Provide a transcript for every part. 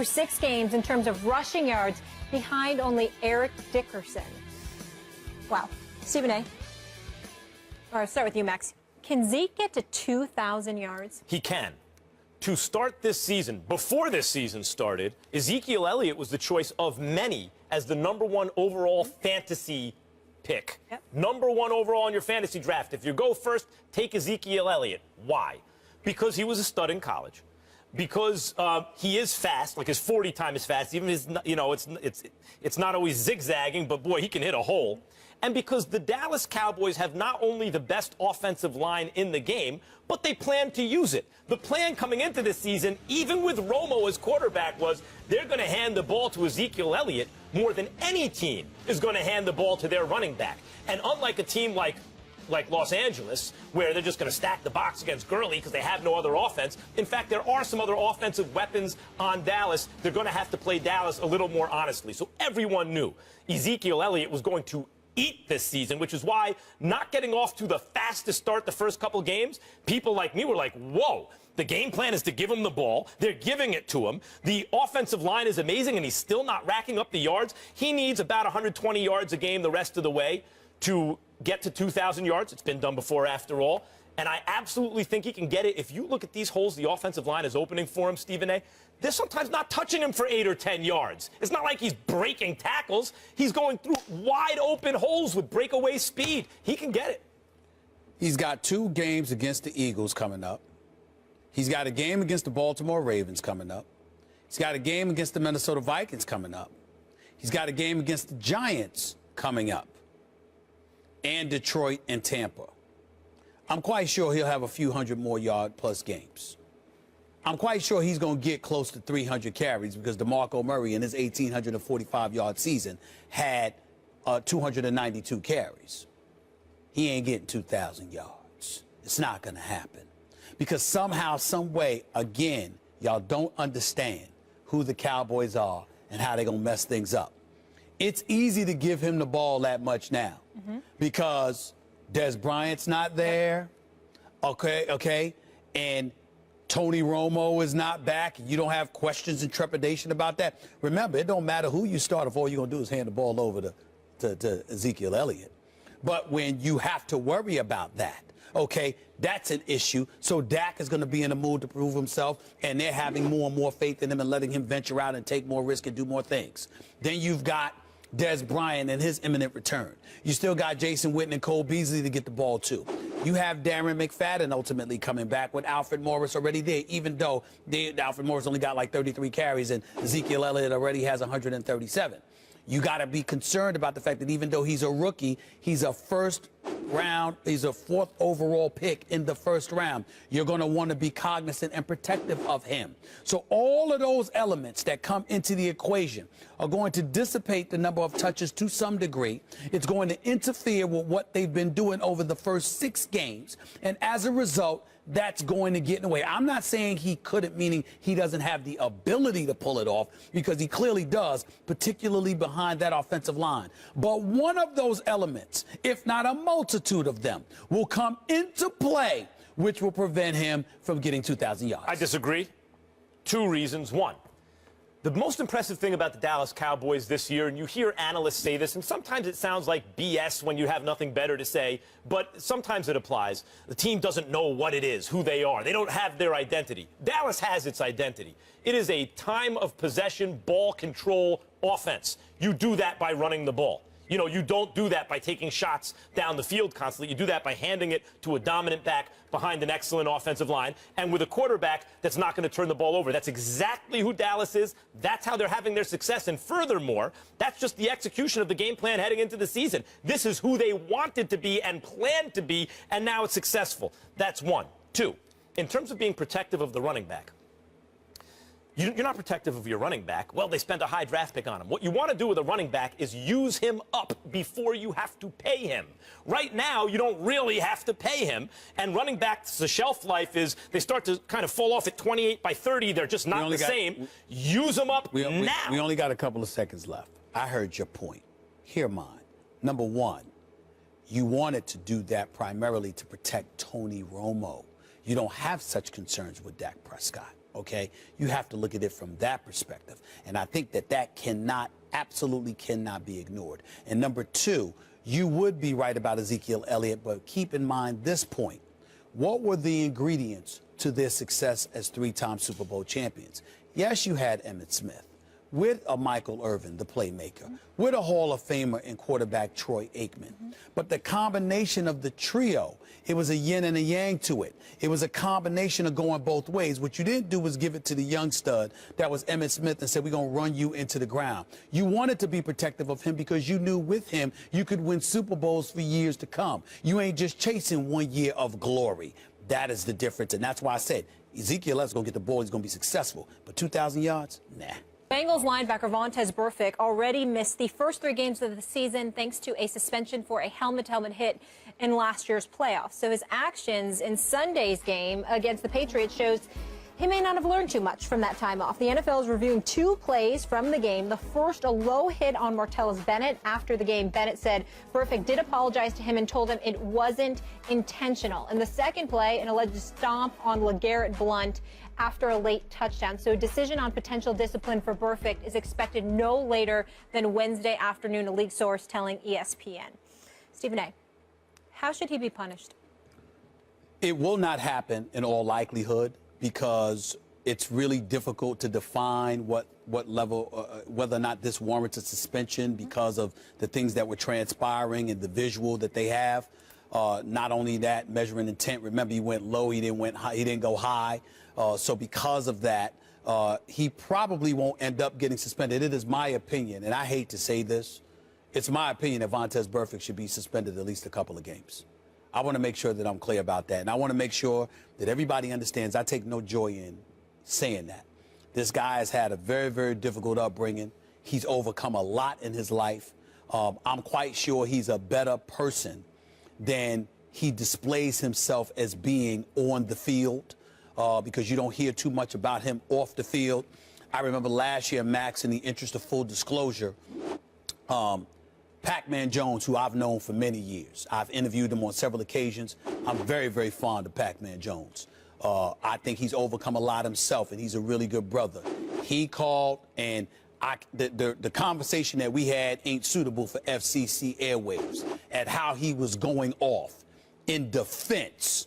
through 6 games in terms of rushing yards, behind only Eric Dickerson. Wow. Stephen A. All right, start with you, Max. Can Zeke get to 2,000 yards? He can. To start this season, before this season started, Ezekiel Elliott was the choice of many as the #1 overall fantasy pick. Yep. #1 overall in your fantasy draft. If you go first, take Ezekiel Elliott. Why? Because he was a stud in college. Because he is fast, like his 40 time is fast. Even his, it's not always zigzagging, but boy, he can hit a hole. And because the Dallas Cowboys have not only the best offensive line in the game, but they plan to use it. The plan coming into this season, even with Romo as quarterback, was they're going to hand the ball to Ezekiel Elliott more than any team is going to hand the ball to their running back. And unlike a team like Los Angeles, where they're just going to stack the box against Gurley because they have no other offense. In fact, there are some other offensive weapons on Dallas. They're going to have to play Dallas a little more honestly. So everyone knew Ezekiel Elliott was going to eat this season, which is why not getting off to the fastest start the first couple games, people like me were like, whoa. The game plan is to give him the ball. They're giving it to him. The offensive line is amazing, and he's still not racking up the yards. He needs about 120 yards a game the rest of the way to get to 2,000 yards. It's been done before, after all. And I absolutely think he can get it. If you look at these holes the offensive line is opening for him, Stephen A., they're sometimes not touching him for 8 or 10 yards. It's not like he's breaking tackles. He's going through wide open holes with breakaway speed. He can get it. He's got 2 games against the Eagles coming up. He's got a game against the Baltimore Ravens coming up. He's got a game against the Minnesota Vikings coming up. He's got a game against the Giants coming up. And Detroit and Tampa. I'm quite sure he'll have a few hundred more yard-plus games. I'm quite sure he's going to get close to 300 carries because DeMarco Murray in his 1,845-yard season had 292 carries. He ain't getting 2,000 yards. It's not going to happen. Because somehow, some way, again, y'all don't understand who the Cowboys are and how they're going to mess things up. It's easy to give him the ball that much now because Des Bryant's not there, okay, and Tony Romo is not back, and you don't have questions and trepidation about that. Remember, it don't matter who you start if all you're going to do is hand the ball over to Ezekiel Elliott. But when you have to worry about that, okay, that's an issue. So Dak is going to be in a mood to prove himself, and they're having more and more faith in him and letting him venture out and take more risk and do more things. Then you've got Des Bryant and his imminent return. You still got Jason Witten and Cole Beasley to get the ball to. You have Darren McFadden ultimately coming back with Alfred Morris already there, even though Alfred Morris only got like 33 carries and Ezekiel Elliott already has 137. You got to be concerned about the fact that even though he's a rookie, he's a he's a 4th overall pick in the 1st round. You're going to want to be cognizant and protective of him. So all of those elements that come into the equation are going to dissipate the number of touches to some degree. It's going to interfere with what they've been doing over the first 6 games. And as a result, that's going to get in the way. I'm not saying he couldn't, meaning he doesn't have the ability to pull it off, because he clearly does, particularly behind that offensive line. But one of those elements, if not a multitude of them, will come into play, which will prevent him from getting 2,000 yards. I disagree. 2 reasons. 1, the most impressive thing about the Dallas Cowboys this year, and you hear analysts say this, and sometimes it sounds like BS when you have nothing better to say, but sometimes it applies. The team doesn't know what it is, who they are. They don't have their identity. Dallas has its identity. It is a time of possession, ball control offense. You do that by running the ball. You know, you don't do that by taking shots down the field constantly. You do that by handing it to a dominant back behind an excellent offensive line and with a quarterback that's not going to turn the ball over. That's exactly who Dallas is. That's how they're having their success. And furthermore, that's just the execution of the game plan heading into the season. This is who they wanted to be and planned to be, and now it's successful. That's 1. 2, in terms of being protective of the running back, you're not protective of your running back. Well, they spent a high draft pick on him. What you want to do with a running back is use him up before you have to pay him. Right now, you don't really have to pay him. And running backs, the shelf life is they start to kind of fall off at 28 by 30. They're just not the same. Use them up now. We only got a couple of seconds left. I heard your point. Hear mine. Number 1, you wanted to do that primarily to protect Tony Romo. You don't have such concerns with Dak Prescott. okay? You have to look at it from that perspective. And I think that absolutely cannot be ignored. And number two, you would be right about Ezekiel Elliott, but keep in mind this point. What were the ingredients to their success as three-time Super Bowl champions? Yes, you had Emmitt Smith, with a Michael Irvin, the playmaker, with a Hall of Famer and quarterback Troy Aikman. But the combination of the trio, it was a yin and a yang to it. It was a combination of going both ways. What you didn't do was give it to the young stud that was Emmitt Smith and said, we're going to run you into the ground. You wanted to be protective of him because you knew with him you could win Super Bowls for years to come. You ain't just chasing 1 year of glory. That is the difference. And that's why I said Ezekiel Elliott's going to get the ball. He's going to be successful. But 2,000 yards? Nah. Bengals linebacker Vontaze Burfict already missed the first 3 games of the season thanks to a suspension for a helmet-to-helmet hit in last year's playoffs. So his actions in Sunday's game against the Patriots shows he may not have learned too much from that time off. The NFL is reviewing 2 plays from the game. The first, a low hit on Martellus Bennett. After the game, Bennett said Burfict did apologize to him and told him it wasn't intentional. And the second play, an alleged stomp on LeGarrette Blount after a late touchdown. So a decision on potential discipline for Burfict is expected no later than Wednesday afternoon, a league source telling ESPN. Stephen A., how should he be punished? It will not happen in all likelihood because it's really difficult to define what level, whether or not this warrants a suspension because of the things that were transpiring and the visual that they have. Not only that, measuring intent. Remember, he went low, he didn't go high. So because of that, he probably won't end up getting suspended. It is my opinion, and I hate to say this, it's my opinion that Vontaze Burfict should be suspended at least a couple of games. I want to make sure that I'm clear about that, and I want to make sure that everybody understands I take no joy in saying that. This guy has had a very, very difficult upbringing. He's overcome a lot in his life. I'm quite sure he's a better person than he displays himself as being on the field. Because you don't hear too much about him off the field. I remember last year, Max, in the interest of full disclosure, Pac-Man Jones, who I've known for many years. I've interviewed him on several occasions. I'm very, very fond of Pac-Man Jones. I think he's overcome a lot himself, and he's a really good brother. He called, and the conversation that we had ain't suitable for FCC airwaves at how he was going off in defense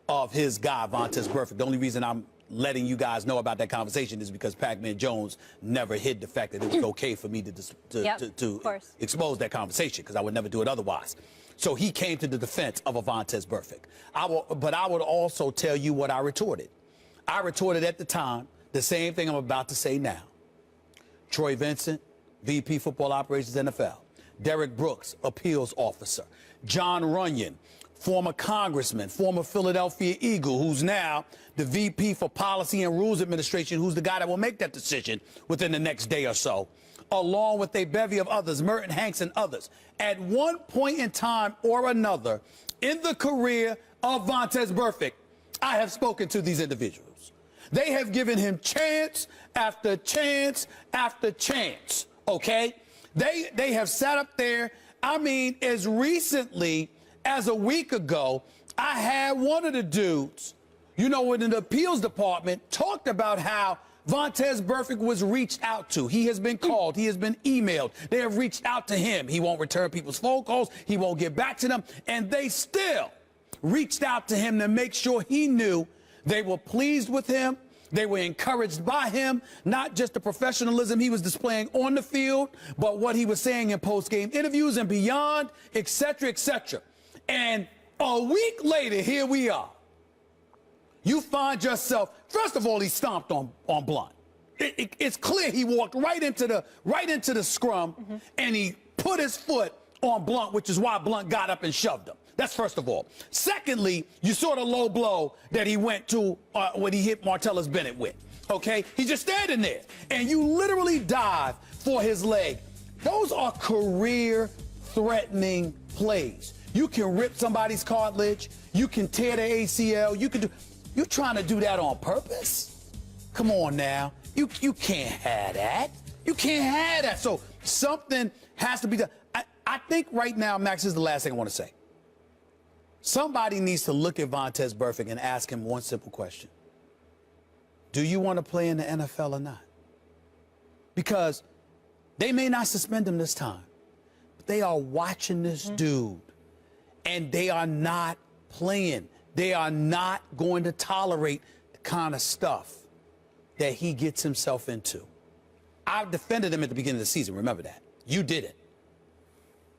of his guy, Vontaze Burfict. The only reason I'm letting you guys know about that conversation is because Pac-Man Jones never hid the fact that it was okay for me to expose that conversation, because I would never do it otherwise. So he came to the defense of a Vontaze Burfict. But I would also tell you what I retorted. I retorted at the time the same thing I'm about to say now. Troy Vincent, VP Football Operations NFL. Derek Brooks, appeals officer. John Runyon, former congressman, former Philadelphia Eagle, who's now the VP for Policy and Rules Administration, who's the guy that will make that decision within the next day or so, along with a bevy of others, Merton Hanks and others. At one point in time or another in the career of Vontaze Burfict, I have spoken to these individuals. They have given him chance after chance after chance, okay? They have sat up there, I mean, as recently as a week ago, I had one of the dudes, you know, in the appeals department, talked about how Vontaze Burfict was reached out to. He has been called. He has been emailed. They have reached out to him. He won't return people's phone calls. He won't get back to them. And they still reached out to him to make sure he knew they were pleased with him. They were encouraged by him, not just the professionalism he was displaying on the field, but what he was saying in post-game interviews and beyond, et cetera, et cetera. And a week later, here we are. You find yourself, first of all, he stomped on Blount. It's clear he walked right into the scrum, and he put his foot on Blount, which is why Blount got up and shoved him. That's first of all. Secondly, you saw the low blow that he went to when he hit Martellus Bennett with. Okay? He's just standing there, and you literally dive for his leg. Those are career-threatening plays. You can rip somebody's cartilage. You can tear the ACL. You're trying to do that on purpose? Come on now. You can't have that. You can't have that. So something has to be done. I think right now, Max, is the last thing I want to say. Somebody needs to look at Vontaze Burfict and ask him one simple question. do you want to play in the NFL or not? Because they may not suspend him this time, but they are watching this dude, and they are not playing. They are not going to tolerate the kind of stuff that he gets himself into. I defended him at the beginning of the season. Remember that. You didn't.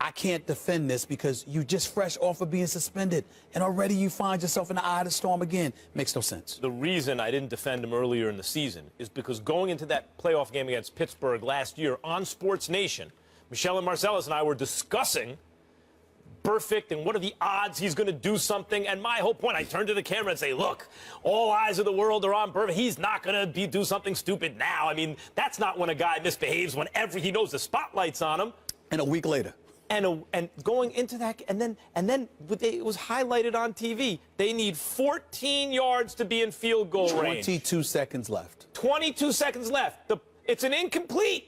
I can't defend this because you just fresh off of being suspended, and already you find yourself in the eye of the storm again. Makes no sense. The reason I didn't defend him earlier in the season is because going into that playoff game against Pittsburgh last year on Sports Nation, Michelle and Marcellus and I were discussing Perfect and what are the odds he's going to do something. And my whole point, I turned to the camera and say, look, all eyes of the world are on Perfect. He's not going to do something stupid now. I mean, that's not when a guy misbehaves, whenever he knows the spotlight's on him. And a week later. And going into that, and then it was highlighted on TV. They need 14 yards to be in field goal range. 22 seconds left. 22 seconds left. It's an incomplete.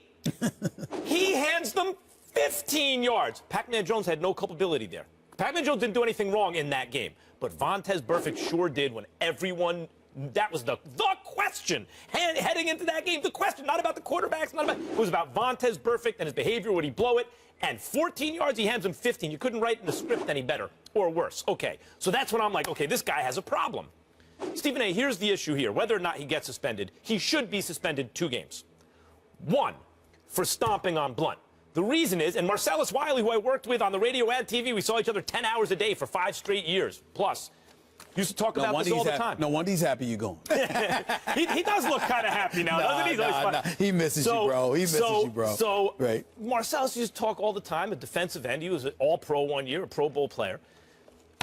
He hands them 15 yards. Pac-Man Jones had no culpability there. Pac-Man Jones didn't do anything wrong in that game, but Vontaze Burfict sure did when everyone. That was the question heading into that game. The question, not about the quarterbacks, it was about Vontaze Burfict and his behavior. Would he blow it? And 14 yards, he hands him 15. You couldn't write in the script any better or worse. Okay, so that's when I'm like, okay, this guy has a problem. Stephen A., here's the issue here. Whether or not he gets suspended, he should be suspended 2 games. 1, for stomping on Blunt. The reason is, and Marcellus Wiley, who I worked with on the radio and TV, we saw each other 10 hours a day for 5 straight years plus. Used to talk about this all the time. No wonder he's happy you're going. he does look kind of happy now, doesn't he? Nah. He misses you, bro. He misses you, bro. So right. Marcellus used to talk all the time, a defensive end. He was an all-pro one year, a Pro Bowl player.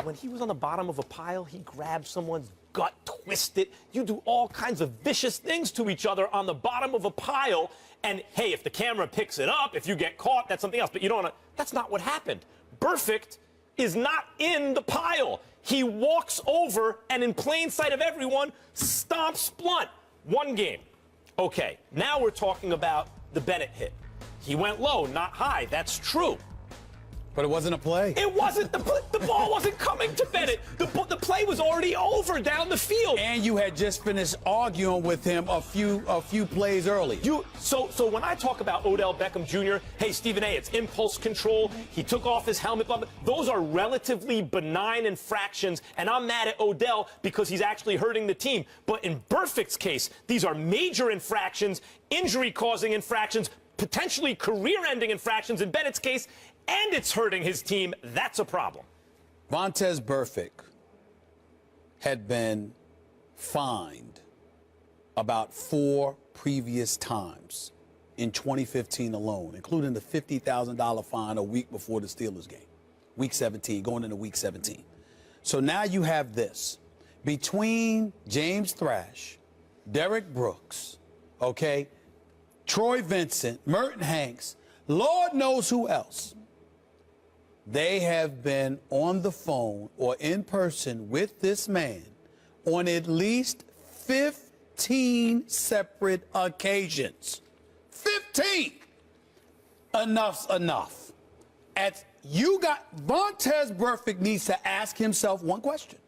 When he was on the bottom of a pile, he grabbed someone's gut, twist it. You do all kinds of vicious things to each other on the bottom of a pile. And, hey, if the camera picks it up, if you get caught, that's something else. But you don't want to. That's not what happened. Burfict is not in the pile. He walks over and in plain sight of everyone, stomps Blunt. 1 game. Okay, now we're talking about the Bennett hit. He went low, not high. That's true. But it wasn't a play. It wasn't. The ball wasn't coming to Bennett. The play was already over down the field. And you had just finished arguing with him a few plays early. So when I talk about Odell Beckham Jr., hey, Stephen A., it's impulse control. He took off his helmet. Those are relatively benign infractions, and I'm mad at Odell because he's actually hurting the team. But in Burfict's case, these are major infractions, injury-causing infractions, potentially career-ending infractions in Bennett's case, and it's hurting his team. That's a problem. Vontaze Burfict had been fined about 4 previous times in 2015 alone, including the $50,000 fine a week before the Steelers game, Week 17, going into Week 17. So now you have this. Between James Thrash, Derek Brooks, okay, Troy Vincent, Merton Hanks, Lord knows who else, they have been on the phone or in person with this man on at least 15 separate occasions. 15! Enough's enough. Vontaze Burfict needs to ask himself one question.